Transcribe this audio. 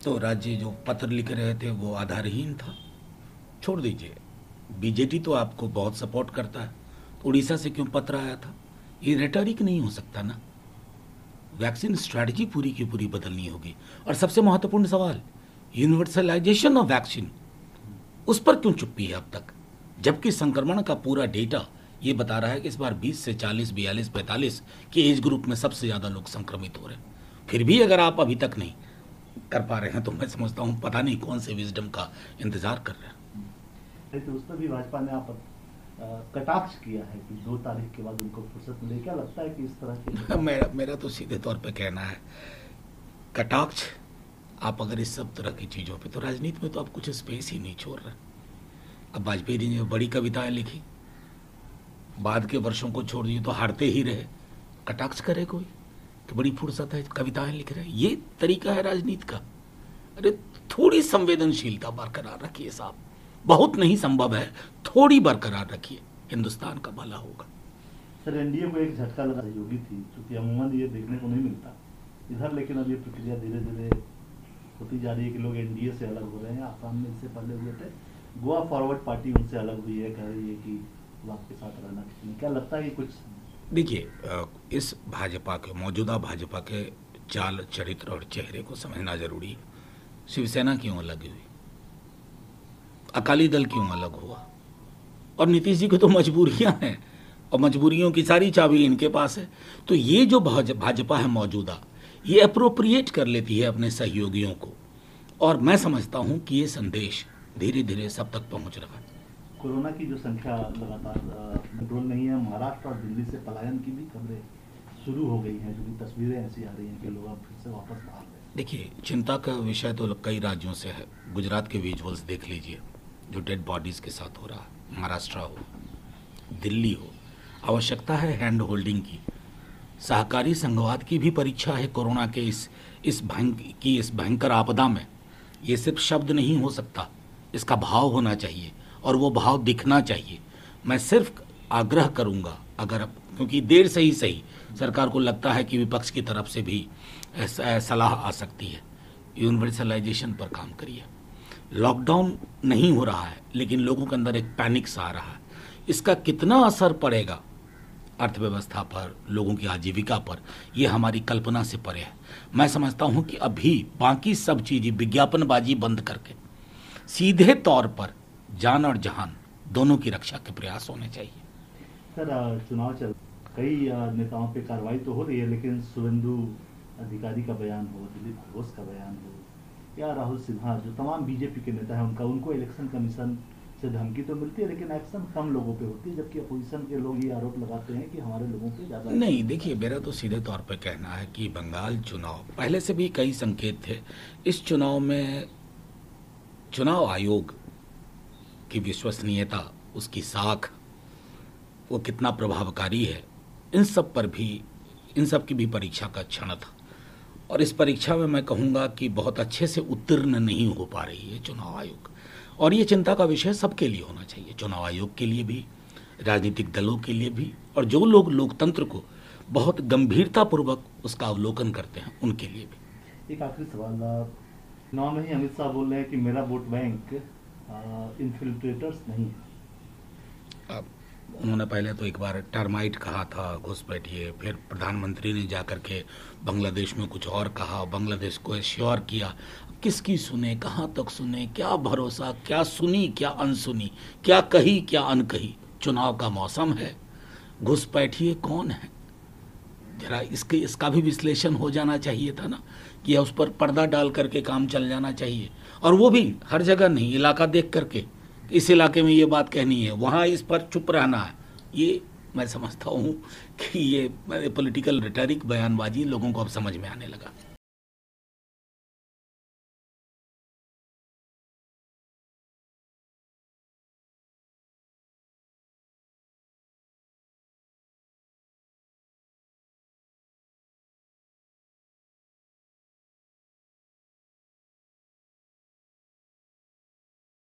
तो राज्य जो पत्र लिख रहे थे वो आधारहीन था। छोड़ दीजिए, बीजेपी तो आपको बहुत सपोर्ट करता है, तो उड़ीसा से क्यों पत्र आया था? ये रेटोरिक नहीं हो सकता ना। वैक्सीन स्ट्रैटेजी पूरी की पूरी बदलनी होगी। और सबसे महत्वपूर्ण सवाल, यूनिवर्सलाइजेशन ऑफ वैक्सीन, उस पर क्यों चुप्पी है अब तक? जबकि संक्रमण का पूरा डेटा ये बता रहा है कि इस बार 20 से 40, 42, 45 के एज ग्रुप में सबसे ज़्यादा लोग संक्रमित हो रहे हैं। फिर भी अगर आप अभी तक नहीं कर पा रहे हैं तो मैं समझता हूँ पता नहीं कौन से विजडम का इंतजार कर रहे हैं। तो उस पर भी भाजपा ने आप कटाक्ष किया है कि 2 तारीख के बाद उनको फुर्सत मिले। क्या लगता है कि इस तरह के मेरा तो सीधे तौर पे कहना है, कटाक्ष आप अगर इस सब तरह की चीज़ों पे, तो राजनीति में तो आप कुछ स्पेस ही नहीं छोड़ रहे। अब वाजपेयी जी ने बड़ी कविताएं लिखी, बाद के वर्षों को छोड़ दिए तो हारते ही रहे। कटाक्ष करे कोई कि बड़ी फुर्सत है, कविताएं लिख रहे हैं, ये तरीका है राजनीति का? अरे थोड़ी संवेदनशीलता बरकरार रखिए साहब, बहुत नहीं संभव है, थोड़ी बरकरार रखिए, हिंदुस्तान का भला होगा। सर, एनडीए को एक झटका लगा योगी थी, क्योंकि अमूमन ये देखने को नहीं मिलता इधर, लेकिन अब ये प्रक्रिया धीरे धीरे होती जा रही है कि लोग एनडीए से अलग हो रहे हैं। आसाम में इससे पहले हुए थे, गोवा फॉरवर्ड पार्टी उनसे अलग हुई है, कह रही है कि वो आपके साथ रहना चाहिए। क्या लगता है कि कुछ? देखिए, इस भाजपा के, मौजूदा भाजपा के चाल चरित्र और चेहरे को समझना जरूरी है। शिवसेना क्यों अलग हुई, अकाली दल क्यों अलग हुआ, और नीतीश जी को तो मजबूरियां हैं और मजबूरियों की सारी चाबी इनके पास है। तो ये जो भाजपा है मौजूदा, ये अप्रोप्रिएट कर लेती है अपने सहयोगियों को, और मैं समझता हूं कि ये संदेश धीरे धीरे सब तक पहुंच रहा है। कोरोना की जो संख्या लगातार कंट्रोल नहीं है, महाराष्ट्र और दिल्ली से पलायन की भी खबरें शुरू हो गई हैं, जो कि तस्वीरें ऐसी आ रही हैं कि लोग अब फिर से वापस आ रहे हैं। देखिए, चिंता का विषय तो कई राज्यों से है। गुजरात के विजुअल्स देख लीजिए, जो डेड बॉडीज के साथ हो रहा है। महाराष्ट्र हो, दिल्ली हो, आवश्यकता है हैंड होल्डिंग की। सहकारी संघवाद की भी परीक्षा है कोरोना के इस भयंकर आपदा में। ये सिर्फ शब्द नहीं हो सकता, इसका भाव होना चाहिए और वो भाव दिखना चाहिए। मैं सिर्फ आग्रह करूंगा, अगर क्योंकि देर से ही सही सरकार को लगता है कि विपक्ष की तरफ से भी सलाह आ सकती है, यूनिवर्सलाइजेशन पर काम करिए। लॉकडाउन नहीं हो रहा है, लेकिन लोगों के अंदर एक पैनिक सा आ रहा है। इसका कितना असर पड़ेगा अर्थव्यवस्था पर, लोगों की आजीविका पर, ये हमारी कल्पना से परे है। मैं समझता हूं कि अभी बाकी सब चीजें विज्ञापनबाजी बंद करके सीधे तौर पर जान और जहान दोनों की रक्षा के प्रयास होने चाहिए। सर, चुनाव चल, कई नेताओं पे कार्रवाई तो हो रही है, लेकिन शुभेंदु अधिकारी का बयान हो, दिलीप घोष का बयान हो, या राहुल सिन्हा, जो तमाम बीजेपी के नेता हैं, उनको इलेक्शन कमीशन से धमकी तो मिलती है, लेकिन एक्शन कम लोगों पे होती है, जबकि अपोजिशन के लोग ये आरोप लगाते हैं कि हमारे लोगों पे ज्यादा। नहीं, देखिए, मेरा तो सीधे तौर पर कहना है कि बंगाल चुनाव, पहले से भी कई संकेत थे। इस चुनाव में चुनाव आयोग की विश्वसनीयता, उसकी साख, वो कितना प्रभावकारी है, इन सब की भी परीक्षा का क्षण था। और इस परीक्षा में मैं कहूँगा कि बहुत अच्छे से उत्तीर्ण नहीं हो पा रही है चुनाव आयोग, और ये चिंता का विषय सबके लिए होना चाहिए, चुनाव आयोग के लिए भी, राजनीतिक दलों के लिए भी, और जो लोग लोकतंत्र को बहुत गंभीरतापूर्वक उसका अवलोकन करते हैं उनके लिए भी। एक आखिरी सवाल, चुनाव में ही अमित शाह बोल रहे हैं कि मेरा वोट बैंक इन्फिल्ट्रेटर्स नहीं है। उन्होंने पहले तो एक बार टर्माइट कहा था, घुसपैठिए, फिर प्रधानमंत्री ने जाकर के बांग्लादेश में कुछ और कहा, बांग्लादेश को एश्योर किया। किसकी सुने, कहाँ तक सुने, क्या भरोसा, क्या सुनी क्या अनसुनी, क्या कही क्या अनकही। चुनाव का मौसम है, घुसपैठिए कौन है, जरा इसका भी विश्लेषण हो जाना चाहिए था ना, कि उस पर पर्दा डाल करके काम चल जाना चाहिए, और वो भी हर जगह नहीं, इलाका देख करके, इस इलाके में ये बात कहनी है, वहाँ इस पर चुप रहना है। ये मैं समझता हूँ कि ये पॉलिटिकल रिटोरिक, बयानबाजी लोगों को अब समझ में आने लगा।